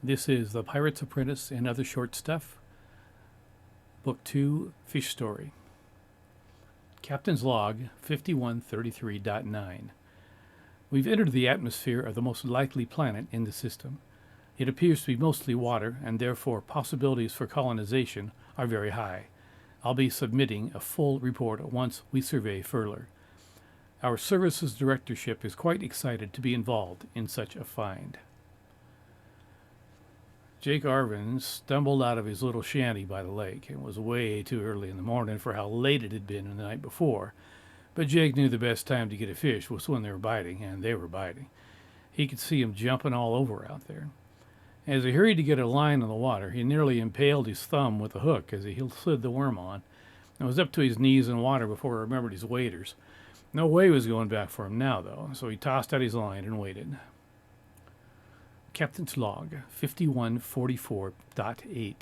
This is The Pirate's Apprentice and Other Short Stuff, Book 2, Fish Story. Captain's Log 5133.9. We've entered the atmosphere of the most likely planet in the system. It appears to be mostly water, and therefore possibilities for colonization are very high. I'll be submitting a full report once we survey further. Our services directorship is quite excited to be involved in such a find. Jake Arvin stumbled out of his little shanty by the lake. It was way too early in the morning for how late it had been the night before, but Jake knew the best time to get a fish was when they were biting, and they were biting. He could see them jumping all over out there. As he hurried to get a line on the water, he nearly impaled his thumb with a hook as he slid the worm on, and was up to his knees in water before he remembered his waders. No way he was going back for him now, though, so he tossed out his line and waited. Captain's Log 5144.8.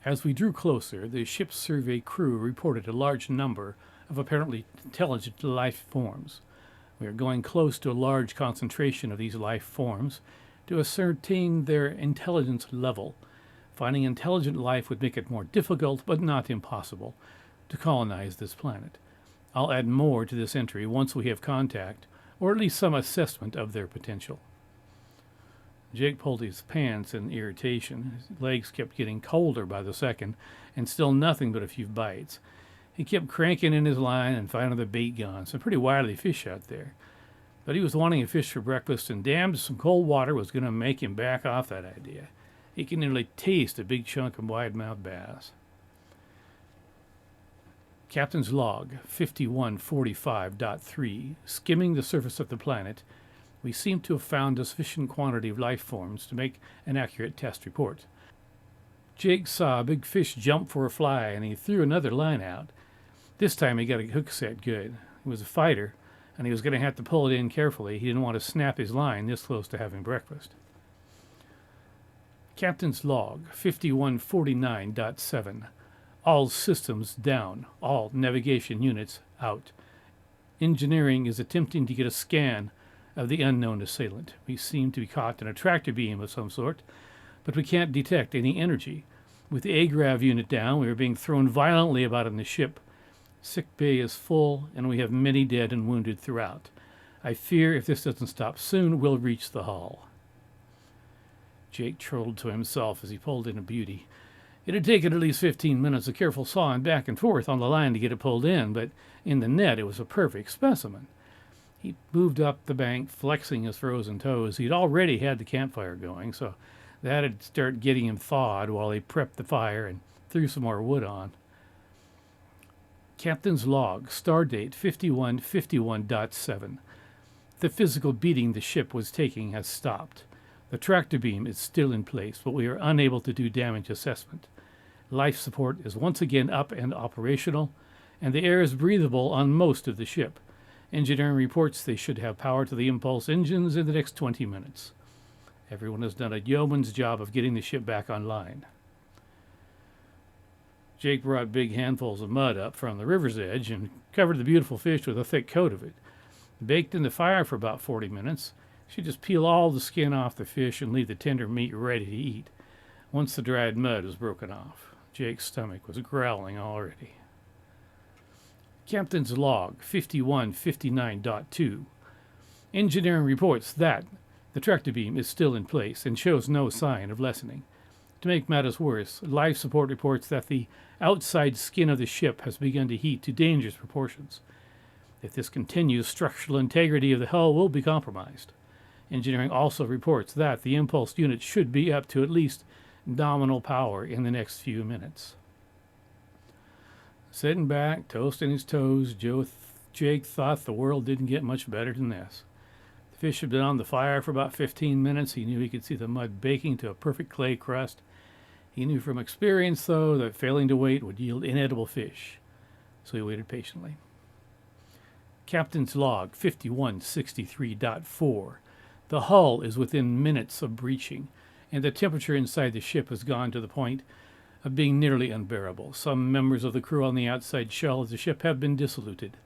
As we drew closer, the ship's survey crew reported a large number of apparently intelligent life forms. We are going close to a large concentration of these life forms to ascertain their intelligence level. Finding intelligent life would make it more difficult, but not impossible, to colonize this planet. I'll add more to this entry once we have contact, or at least some assessment of their potential. Jake pulled his pants in irritation. His legs kept getting colder by the second, and still nothing but a few bites. He kept cranking in his line and finding the bait gone. Some pretty wily fish out there. But he was wanting a fish for breakfast, and damned some cold water was going to make him back off that idea. He could nearly taste a big chunk of wide-mouthed bass. Captain's Log 5145.3. Skimming the surface of the planet, we seem to have found a sufficient quantity of life forms to make an accurate test report. Jake saw a big fish jump for a fly, and he threw another line out. This time he got a hook set good. He was a fighter, and he was going to have to pull it in carefully. He didn't want to snap his line this close to having breakfast. Captain's Log 5149.7. All systems down. All navigation units out. Engineering is attempting to get a scan of the unknown assailant. We seem to be caught in a tractor beam of some sort, but we can't detect any energy. With the A-Grav unit down, we are being thrown violently about in the ship. Sick bay is full, and we have many dead and wounded throughout. I fear if this doesn't stop soon, we'll reach the hull. Jake chortled to himself as he pulled in a beauty. It had taken at least 15 minutes of careful sawing back and forth on the line to get it pulled in, but in the net it was a perfect specimen. He moved up the bank, flexing his frozen toes. He'd already had the campfire going, so that'd start getting him thawed while he prepped the fire and threw some more wood on. Captain's Log, Stardate 5151.7. The physical beating the ship was taking has stopped. The tractor beam is still in place, but we are unable to do damage assessment. Life support is once again up and operational, and the air is breathable on most of the ship. Engineering reports they should have power to the impulse engines in the next 20 minutes. Everyone has done a yeoman's job of getting the ship back online. Jake brought big handfuls of mud up from the river's edge and covered the beautiful fish with a thick coat of it. Baked in the fire for about 40 minutes, she just peel all the skin off the fish and leave the tender meat ready to eat once the dried mud was broken off. Jake's stomach was growling already. Captain's Log 5159.2. Engineering reports that the tractor beam is still in place and shows no sign of lessening. To make matters worse, life support reports that the outside skin of the ship has begun to heat to dangerous proportions. If this continues, structural integrity of the hull will be compromised. Engineering also reports that the impulse unit should be up to at least nominal power in the next few minutes. Sitting back, toasting his toes, Jake thought the world didn't get much better than this. The fish had been on the fire for about 15 minutes. He knew he could see the mud baking to a perfect clay crust. He knew from experience, though, that failing to wait would yield inedible fish. So he waited patiently. Captain's Log 5163.4. The hull is within minutes of breaching, and the temperature inside the ship has gone to the point of being nearly unbearable. Some members of the crew on the outside shell of the ship have been disillusioned.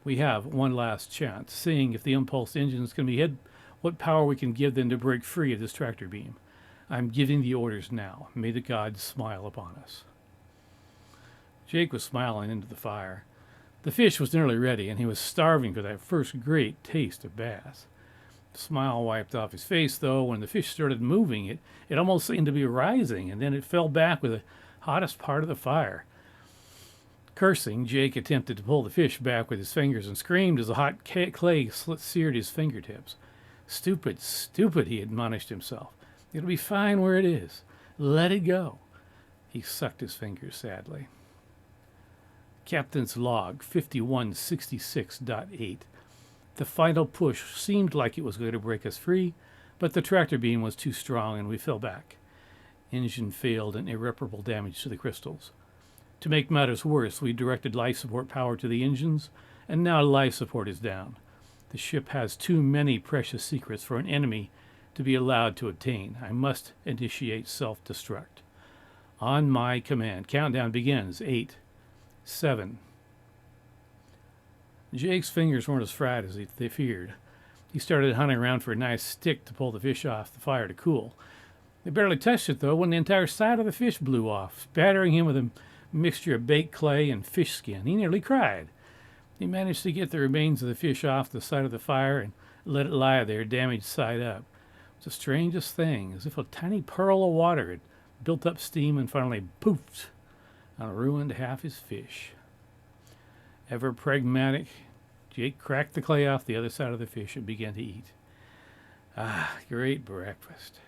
We have one last chance, seeing if the impulse engines can be hit, what power we can give them to break free of this tractor beam. I'm giving the orders now. May the gods smile upon us." Jake was smiling into the fire. The fish was nearly ready, and he was starving for that first great taste of bass. The smile wiped off his face, though. When the fish started moving, it almost seemed to be rising, and then it fell back with the hottest part of the fire. Cursing, Jake attempted to pull the fish back with his fingers and screamed as the hot clay seared his fingertips. "Stupid, stupid," he admonished himself. "It'll be fine where it is. Let it go." He sucked his fingers sadly. Captain's log 5166.8. The final push seemed like it was going to break us free, but the tractor beam was too strong and we fell back. Engine failed and irreparable damage to the crystals. To make matters worse, we directed life support power to the engines, and now life support is down. The ship has too many precious secrets for an enemy to be allowed to obtain. I must initiate self-destruct. On my command. Countdown begins. 8, 7. Jake's fingers weren't as fried as they feared. He started hunting around for a nice stick to pull the fish off the fire to cool. They barely touched it, though, when the entire side of the fish blew off, spattering him with a mixture of baked clay and fish skin. He nearly cried. He managed to get the remains of the fish off the side of the fire and let it lie there, damaged side up. It was the strangest thing, as if a tiny pearl of water had built up steam and finally poofed and ruined half his fish. Ever pragmatic, Jake cracked the clay off the other side of the fish and began to eat. Ah, great breakfast.